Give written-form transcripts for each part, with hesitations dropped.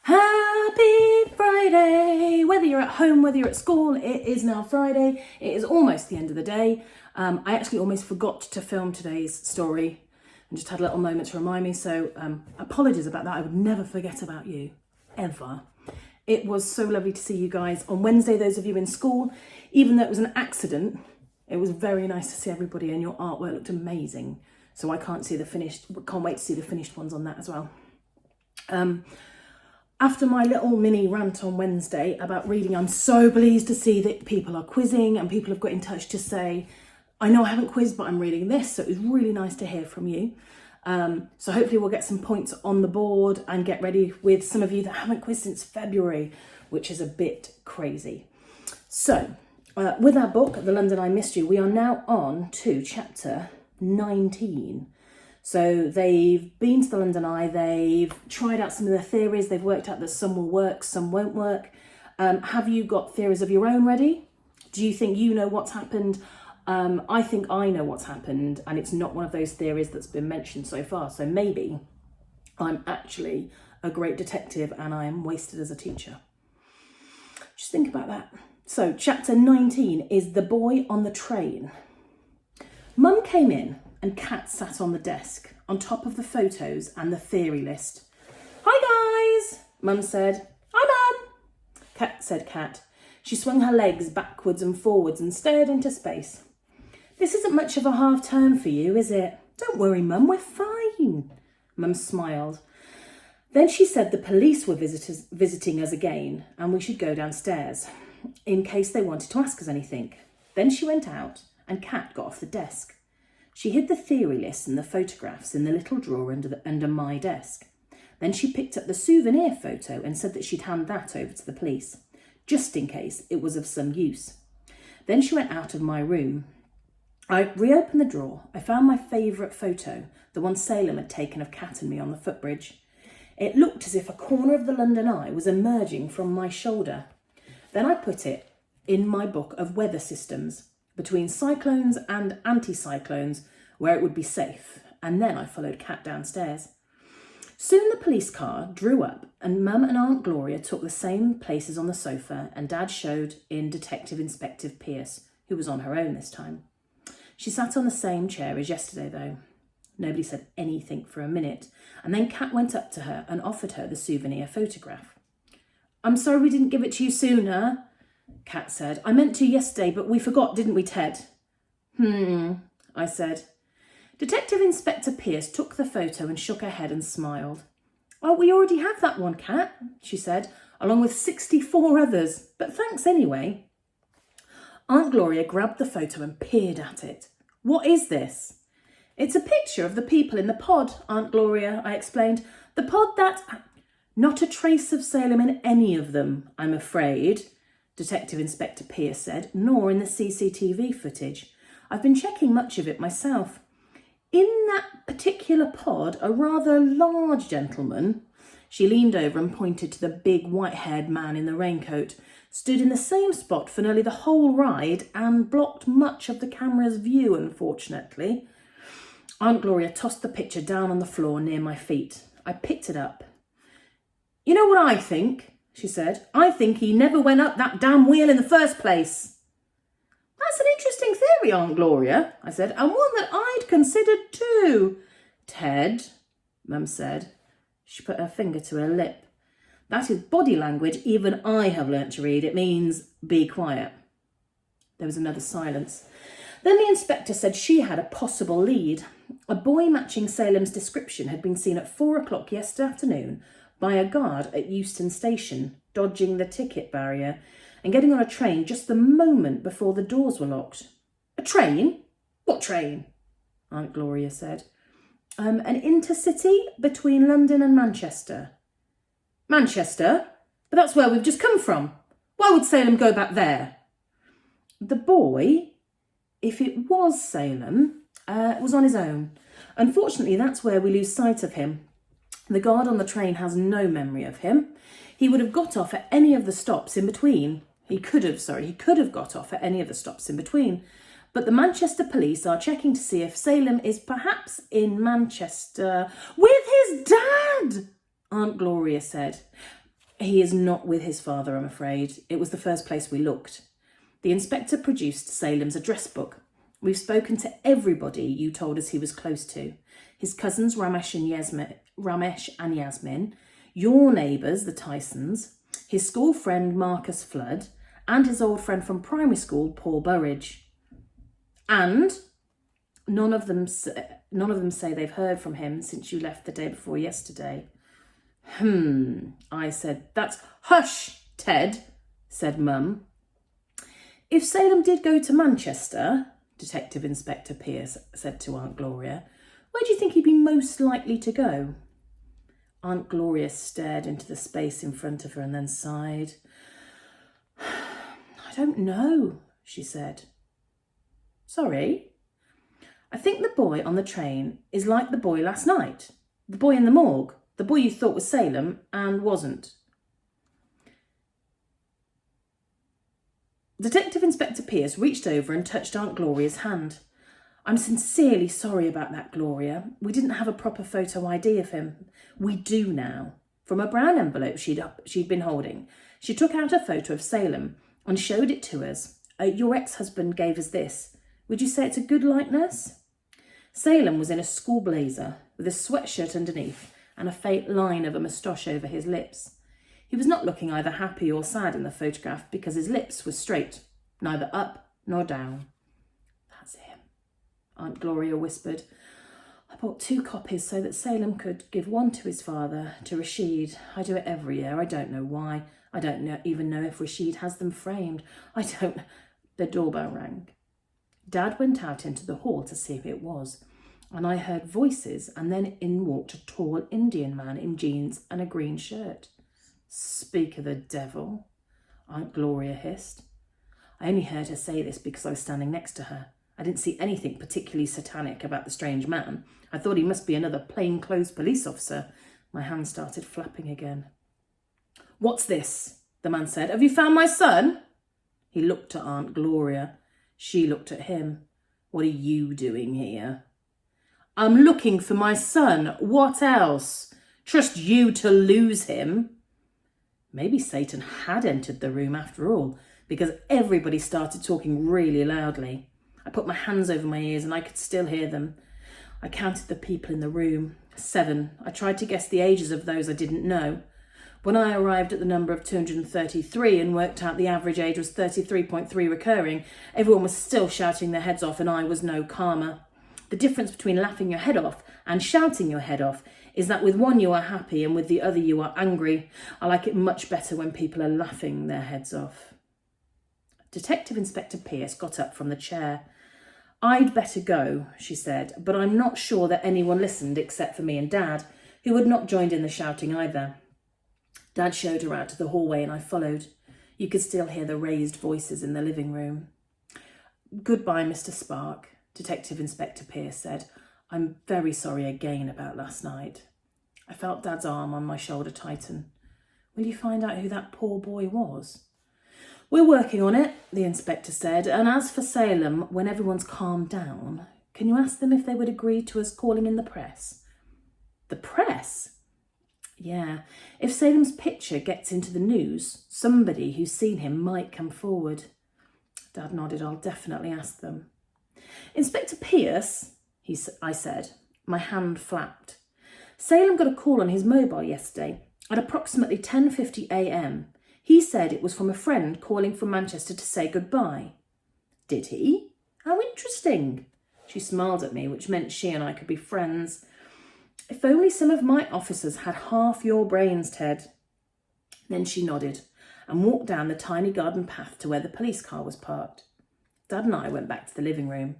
Happy Friday! Whether you're at home, whether you're at school, it is now Friday. It is almost the end of the day. I actually almost forgot to film today's story and just had a little moment to remind me. So apologies about that. I would never forget about you, ever. It was so lovely to see you guys on Wednesday, those of you in school. Even though it was an accident, it was very nice to see everybody and your artwork looked amazing. So I can't wait to see the finished ones on that as well. After my little mini rant on Wednesday about reading, I'm so pleased to see that people are quizzing and people have got in touch to say, I know I haven't quizzed, but I'm reading this. So it was really nice to hear from you. So hopefully we'll get some points on the board and get ready with some of you that haven't quizzed since February, which is a bit crazy. So with our book, The London I Missed You, we are now on to chapter 19. So they've been to the London Eye, they've tried out some of their theories, they've worked out that some will work, some won't work. Have you got theories of your own ready? Do you think you know what's happened? I think I know what's happened, and it's not one of those theories that's been mentioned so far. So maybe I'm actually a great detective and I am wasted as a teacher. Just think about that. So chapter 19 is The Boy on the Train. Mum came in and Kat sat on the desk, on top of the photos and the theory list. Hi guys, Mum said. Hi Mum, said Kat. She swung her legs backwards and forwards and stared into space. This isn't much of a half term for you, is it? Don't worry, Mum, we're fine. Mum smiled. Then she said the police were visiting us again and we should go downstairs in case they wanted to ask us anything. Then she went out and Kat got off the desk. She hid the theory list and the photographs in the little drawer under my desk. Then she picked up the souvenir photo and said that she'd hand that over to the police, just in case it was of some use. Then she went out of my room. I reopened the drawer. I found my favourite photo, the one Salem had taken of Kat and me on the footbridge. It looked as if a corner of the London Eye was emerging from my shoulder. Then I put it in my book of weather systems, between cyclones and anticyclones, where it would be safe, and then I followed Kat downstairs. Soon the police car drew up and Mum and Aunt Gloria took the same places on the sofa and Dad showed in Detective Inspector Pierce, who was on her own this time. She sat on the same chair as yesterday though. Nobody said anything for a minute, and then Kat went up to her and offered her the souvenir photograph. I'm sorry we didn't give it to you sooner, Kat said. I meant to yesterday, but we forgot, didn't we, Ted? I said. Detective Inspector Pierce took the photo and shook her head and smiled. Oh, we already have that one, Kat, she said, along with 64 others, but thanks anyway. Aunt Gloria grabbed the photo and peered at it. What is this? It's a picture of the people in the pod, Aunt Gloria, I explained. The pod that... Not a trace of Salem in any of them, I'm afraid, Detective Inspector Pierce said, nor in the CCTV footage. I've been checking much of it myself. In that particular pod, a rather large gentleman, she leaned over and pointed to the big white-haired man in the raincoat, stood in the same spot for nearly the whole ride and blocked much of the camera's view, unfortunately. Aunt Gloria tossed the picture down on the floor near my feet. I picked it up. You know what I think, she said. I think he never went up that damn wheel in the first place. That's an interesting theory, Aunt Gloria, I said, and one that I'd considered too. Ted, Mum said. She put her finger to her lip. That is body language even I have learnt to read. It means be quiet. There was another silence. Then the inspector said she had a possible lead. A boy matching Salem's description had been seen at 4 o'clock yesterday afternoon by a guard at Euston Station, dodging the ticket barrier and getting on a train just the moment before the doors were locked. A train? What train? Aunt Gloria said. An intercity between London and Manchester. Manchester? But that's where we've just come from. Why would Salem go back there? The boy, if it was Salem, was on his own. Unfortunately, that's where we lose sight of him. The guard on the train has no memory of him. He would have got off at any of the stops in between. He could have got off at any of the stops in between. But the Manchester police are checking to see if Salem is perhaps in Manchester with his dad, Aunt Gloria said. He is not with his father, I'm afraid. It was the first place we looked. The inspector produced Salem's address book. We've spoken to everybody you told us he was close to. His cousins Ramesh and Yasmin, your neighbours, the Tysons, his school friend Marcus Flood, and his old friend from primary school, Paul Burridge. And none of them say they've heard from him since you left the day before yesterday. I said. That's hush, Ted, said Mum. If Salem did go to Manchester, Detective Inspector Pierce said to Aunt Gloria, where do you think he'd be most likely to go? Aunt Gloria stared into the space in front of her and then sighed. I don't know, she said. Sorry? I think the boy on the train is like the boy last night. The boy in the morgue. The boy you thought was Salem and wasn't. Detective Inspector Pierce reached over and touched Aunt Gloria's hand. I'm sincerely sorry about that, Gloria. We didn't have a proper photo ID of him. We do now. From a brown envelope she'd been holding, she took out a photo of Salem and showed it to us. Your ex-husband gave us this. Would you say it's a good likeness? Salem was in a school blazer with a sweatshirt underneath and a faint line of a moustache over his lips. He was not looking either happy or sad in the photograph because his lips were straight, neither up nor down. That's him, Aunt Gloria whispered. I bought 2 copies so that Salem could give one to his father, to Rashid. I do it every year. I don't know why. I don't even know if Rashid has them framed. The doorbell rang. Dad went out into the hall to see who it was, and I heard voices, and then in walked a tall Indian man in jeans and a green shirt. Speak of the devil, Aunt Gloria hissed. I only heard her say this because I was standing next to her. I didn't see anything particularly satanic about the strange man. I thought he must be another plainclothes police officer. My hand started flapping again. What's this? The man said. Have you found my son? He looked at Aunt Gloria. She looked at him. What are you doing here? I'm looking for my son. What else? Trust you to lose him. Maybe Satan had entered the room after all, because everybody started talking really loudly. I put my hands over my ears and I could still hear them. I counted the people in the room. 7. I tried to guess the ages of those I didn't know. When I arrived at the number of 233 and worked out the average age was 33.3 recurring, everyone was still shouting their heads off and I was no calmer. The difference between laughing your head off and shouting your head off is that with one you are happy and with the other you are angry. I like it much better when people are laughing their heads off. Detective Inspector Pierce got up from the chair. I'd better go, she said, but I'm not sure that anyone listened except for me and Dad, who had not joined in the shouting either. Dad showed her out to the hallway and I followed. You could still hear the raised voices in the living room. Goodbye, Mr. Spark, Detective Inspector Pierce said. I'm very sorry again about last night. I felt Dad's arm on my shoulder tighten. Will you find out who that poor boy was? We're working on it, the inspector said, and as for Salem, when everyone's calmed down, can you ask them if they would agree to us calling in the press? The press? Yeah, if Salem's picture gets into the news, somebody who's seen him might come forward. Dad nodded. I'll definitely ask them. Inspector Pierce, I said. My hand flapped. Salem got a call on his mobile yesterday at approximately 10:50 a.m. He said it was from a friend calling from Manchester to say goodbye. Did he? How interesting. She smiled at me, which meant she and I could be friends. If only some of my officers had half your brains, Ted. Then she nodded and walked down the tiny garden path to where the police car was parked. Dad and I went back to the living room.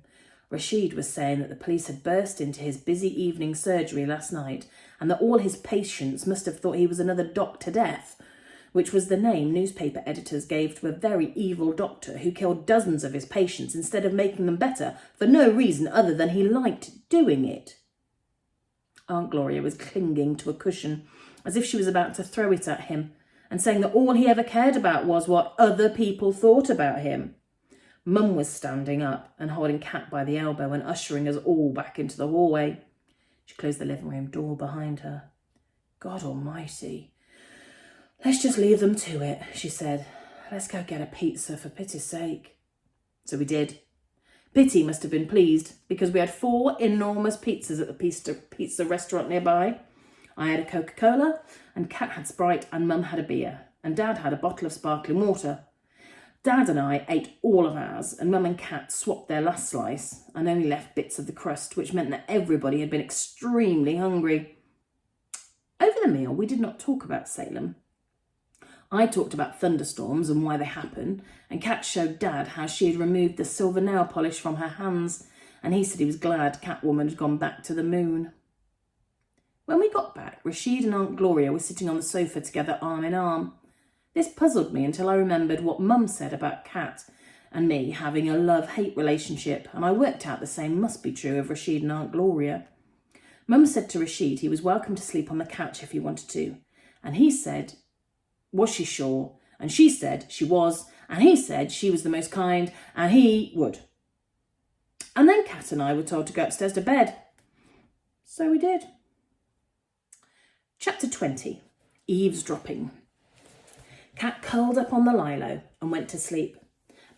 Rashid was saying that the police had burst into his busy evening surgery last night and that all his patients must have thought he was another Dr. Death, which was the name newspaper editors gave to a very evil doctor who killed dozens of his patients instead of making them better for no reason other than he liked doing it. Aunt Gloria was clinging to a cushion as if she was about to throw it at him and saying that all he ever cared about was what other people thought about him. Mum was standing up and holding Kat by the elbow and ushering us all back into the hallway. She closed the living room door behind her. God almighty. Let's just leave them to it, she said. Let's go get a pizza for pity's sake. So we did. Pitty must have been pleased because we had 4 enormous pizzas at the pizza restaurant nearby. I had a Coca-Cola and Kat had Sprite and Mum had a beer and Dad had a bottle of sparkling water. Dad and I ate all of ours and Mum and Kat swapped their last slice and only left bits of the crust, which meant that everybody had been extremely hungry. Over the meal, we did not talk about Salem. I talked about thunderstorms and why they happen, and Kat showed Dad how she had removed the silver nail polish from her hands, and he said he was glad Catwoman had gone back to the moon. When we got back, Rashid and Aunt Gloria were sitting on the sofa together arm in arm. This puzzled me until I remembered what Mum said about Kat and me having a love-hate relationship, and I worked out the same must be true of Rashid and Aunt Gloria. Mum said to Rashid he was welcome to sleep on the couch if he wanted to, and he said, was she sure? And she said she was, and he said she was the most kind, and he would. And then Kat and I were told to go upstairs to bed. So we did. Chapter 20. Eavesdropping. Kat curled up on the lilo and went to sleep.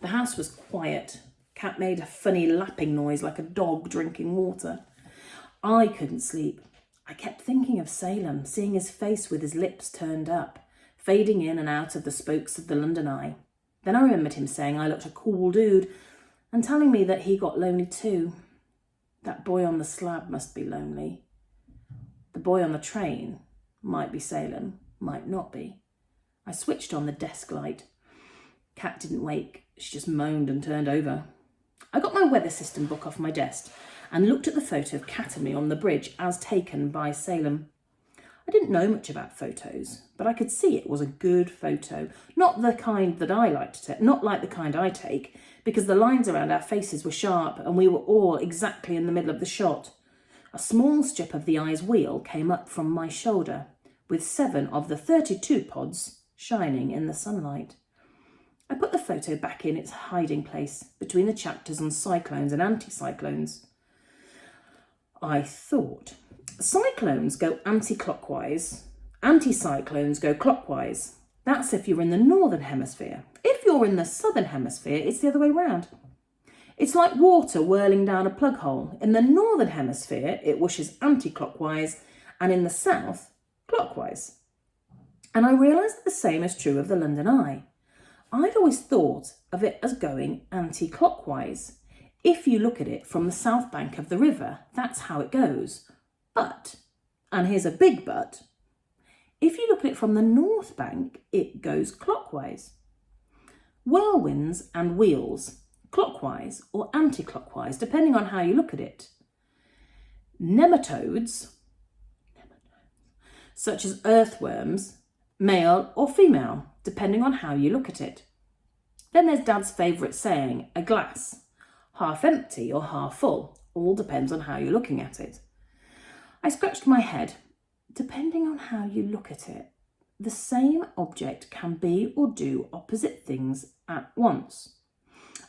The house was quiet. Kat made a funny lapping noise like a dog drinking water. I couldn't sleep. I kept thinking of Salem, seeing his face with his lips turned up, fading in and out of the spokes of the London Eye. Then I remembered him saying I looked a cool dude and telling me that he got lonely too. That boy on the slab must be lonely. The boy on the train might be Salem, might not be. I switched on the desk light. Kat didn't wake. She just moaned and turned over. I got my weather system book off my desk and looked at the photo of Kat and me on the bridge as taken by Salem. I didn't know much about photos, but I could see it was a good photo. Not the kind that I like to take, not like the kind I take, because the lines around our faces were sharp and we were all exactly in the middle of the shot. A small strip of the eye's wheel came up from my shoulder, with 7 of the 32 pods shining in the sunlight. I put the photo back in its hiding place between the chapters on cyclones and anticyclones. I thought, cyclones go anti-clockwise, anticyclones go clockwise. That's if you're in the northern hemisphere. If you're in the southern hemisphere, it's the other way round. It's like water whirling down a plug hole. In the northern hemisphere, it whooshes anti-clockwise, and in the south, clockwise. And I realised that the same is true of the London Eye. I'd always thought of it as going anti-clockwise. If you look at it from the south bank of the river, that's how it goes. But, and here's a big but, if you look at it from the north bank, it goes clockwise. Whirlwinds and wheels, clockwise or anti-clockwise, depending on how you look at it. Nematodes, such as earthworms, male or female, depending on how you look at it. Then there's Dad's favourite saying, a glass, half empty or half full, all depends on how you're looking at it. I scratched my head. Depending on how you look at it, the same object can be or do opposite things at once.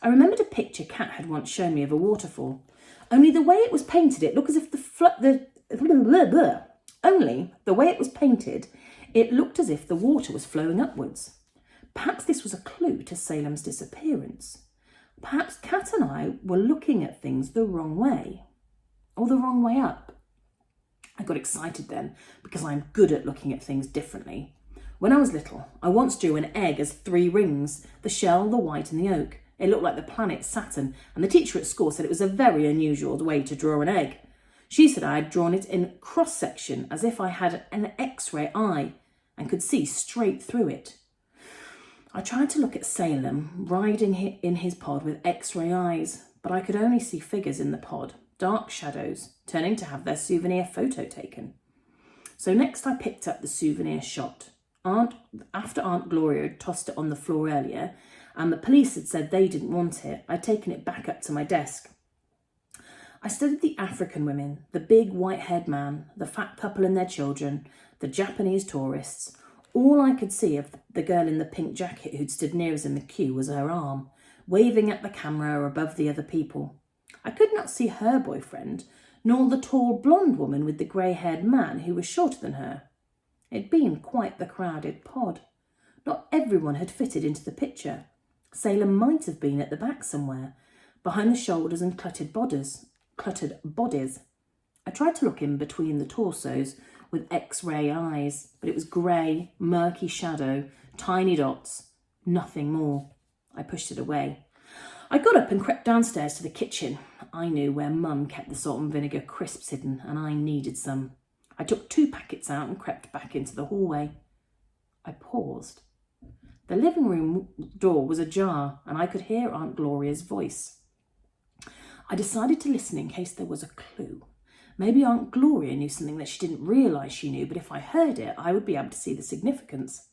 I remembered a picture Kat had once shown me of a waterfall. Only the way it was painted, it looked as if it looked as if the water was flowing upwards. Perhaps this was a clue to Salem's disappearance. Perhaps Kat and I were looking at things the wrong way, or the wrong way up. I got excited then, because I'm good at looking at things differently. When I was little, I once drew an egg as 3 rings, the shell, the white and the yolk. It looked like the planet Saturn, and the teacher at school said it was a very unusual way to draw an egg. She said I had drawn it in cross-section, as if I had an X-ray eye, and could see straight through it. I tried to look at Salem, riding in his pod with X-ray eyes, but I could only see figures in the pod, dark shadows, turning to have their souvenir photo taken. So next I picked up the souvenir shot. After Aunt Gloria had tossed it on the floor earlier, and the police had said they didn't want it, I'd taken it back up to my desk. I studied the African women, the big white-haired man, the fat couple and their children, the Japanese tourists. All I could see of the girl in the pink jacket who'd stood near us in the queue was her arm, waving at the camera above the other people. I could not see her boyfriend, nor the tall blonde woman with the grey-haired man who was shorter than her. It'd been quite the crowded pod. Not everyone had fitted into the picture. Salem might have been at the back somewhere, behind the shoulders and cluttered bodies. I tried to look in between the torsos with X-ray eyes, but it was grey, murky shadow, tiny dots, nothing more. I pushed it away. I got up and crept downstairs to the kitchen. I knew where Mum kept the salt and vinegar crisps hidden, and I needed some. I took 2 packets out and crept back into the hallway. I paused. The living room door was ajar, and I could hear Aunt Gloria's voice. I decided to listen in case there was a clue. Maybe Aunt Gloria knew something that she didn't realise she knew, but if I heard it, I would be able to see the significance.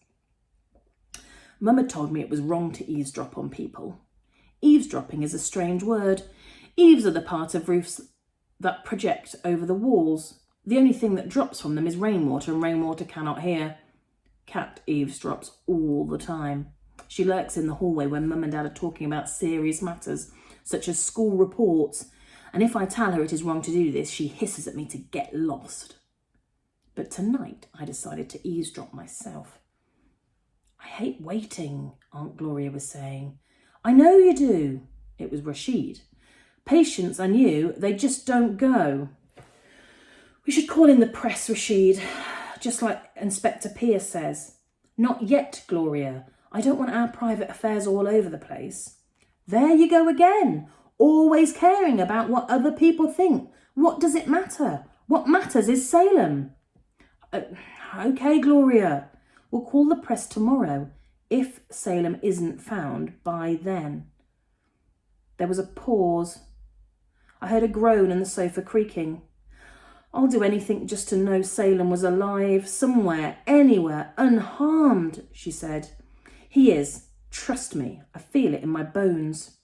Mum had told me it was wrong to eavesdrop on people. Eavesdropping is a strange word. Eaves are the part of roofs that project over the walls. The only thing that drops from them is rainwater, and rainwater cannot hear. Cat eavesdrops all the time. She lurks in the hallway when Mum and Dad are talking about serious matters, such as school reports, and if I tell her it is wrong to do this, she hisses at me to get lost. But tonight I decided to eavesdrop myself. I hate waiting, Aunt Gloria was saying. I know you do. It was Rashid. Patients, I knew, they just don't go. We should call in the press, Rashid, just like Inspector Pierce says. Not yet, Gloria. I don't want our private affairs all over the place. There you go again. Always caring about what other people think. What does it matter? What matters is Salem. Okay, Gloria. We'll call the press tomorrow if Salem isn't found by then. There was a pause. I heard a groan and the sofa creaking. I'll do anything just to know Salem was alive, somewhere, anywhere, unharmed, she said. He is. Trust me. I feel it in my bones.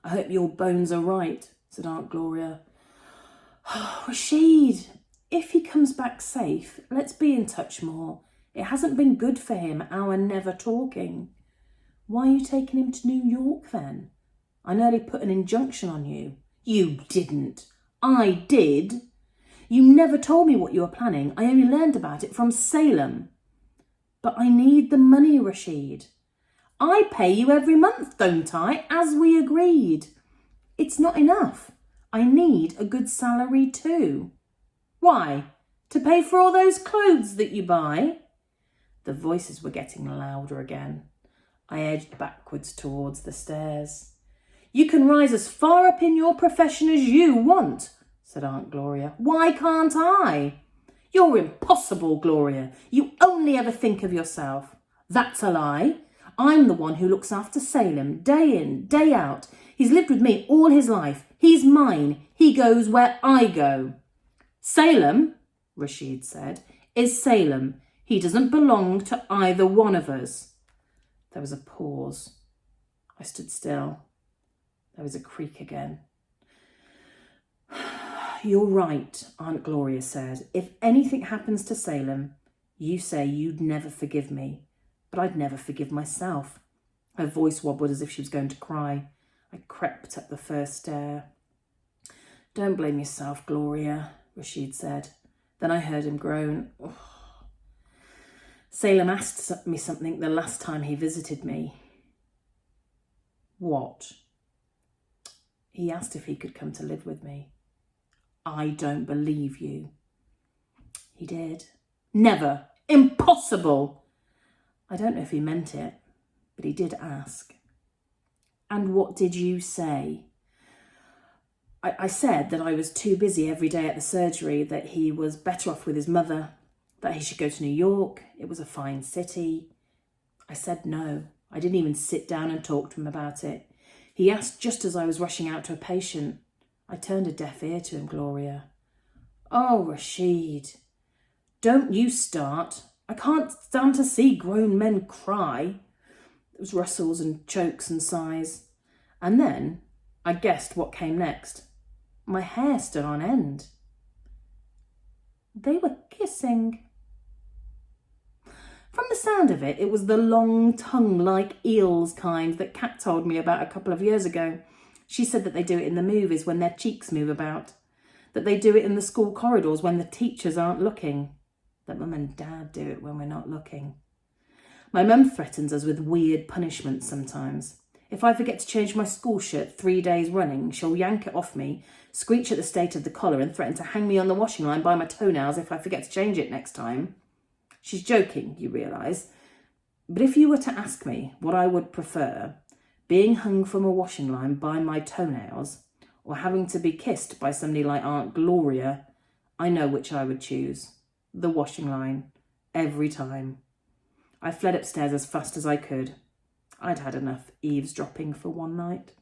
I hope your bones are right, said Aunt Gloria. Oh, Rashid, if he comes back safe, let's be in touch more. It hasn't been good for him, our never talking. Why are you taking him to New York then? I nearly put an injunction on you. You didn't. I did. You never told me what you were planning. I only learned about it from Salem. But I need the money, Rashid. I pay you every month, don't I? As we agreed. It's not enough. I need a good salary too. Why? To pay for all those clothes that you buy? The voices were getting louder again. I edged backwards towards the stairs. You can rise as far up in your profession as you want, said Aunt Gloria. Why can't I? You're impossible, Gloria. You only ever think of yourself. That's a lie. I'm the one who looks after Salem, day in, day out. He's lived with me all his life. He's mine. He goes where I go. Salem, Rashid said, is Salem. He doesn't belong to either one of us. There was a pause. I stood still. There was a creak again. You're right, Aunt Gloria said. If anything happens to Salem, you say you'd never forgive me. But I'd never forgive myself. Her voice wobbled as if she was going to cry. I crept up the first stair. Don't blame yourself, Gloria, Rashid said. Then I heard him groan. Oh. Salem asked me something the last time he visited me. What? He asked if he could come to live with me. I don't believe you. He did. Never. Impossible. I don't know if he meant it, but he did ask. And what did you say? I said that I was too busy every day at the surgery, that he was better off with his mother, that he should go to New York. It was a fine city. I said no. I didn't even sit down and talk to him about it. He asked just as I was rushing out to a patient. I turned a deaf ear to him, Gloria. Oh, Rashid, don't you start. I can't stand to see grown men cry. There was rustles and chokes and sighs. And then I guessed what came next. My hair stood on end. They were kissing. From the sound of it, it was the long tongue-like eels kind that Kat told me about a couple of years ago. She said that they do it in the movies when their cheeks move about, that they do it in the school corridors when the teachers aren't looking. that Mum and Dad do it when we're not looking. My mum threatens us with weird punishments sometimes. If I forget to change my school shirt 3 days running, she'll yank it off me, screech at the state of the collar and threaten to hang me on the washing line by my toenails if I forget to change it next time. She's joking, you realise. But if you were to ask me what I would prefer, being hung from a washing line by my toenails or having to be kissed by somebody like Aunt Gloria, I know which I would choose. The washing line. Every time. I fled upstairs as fast as I could. I'd had enough eavesdropping for one night.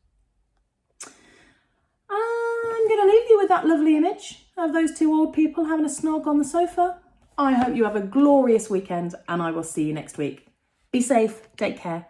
I'm going to leave you with that lovely image of those two old people having a snog on the sofa. I hope you have a glorious weekend and I will see you next week. Be safe. Take care.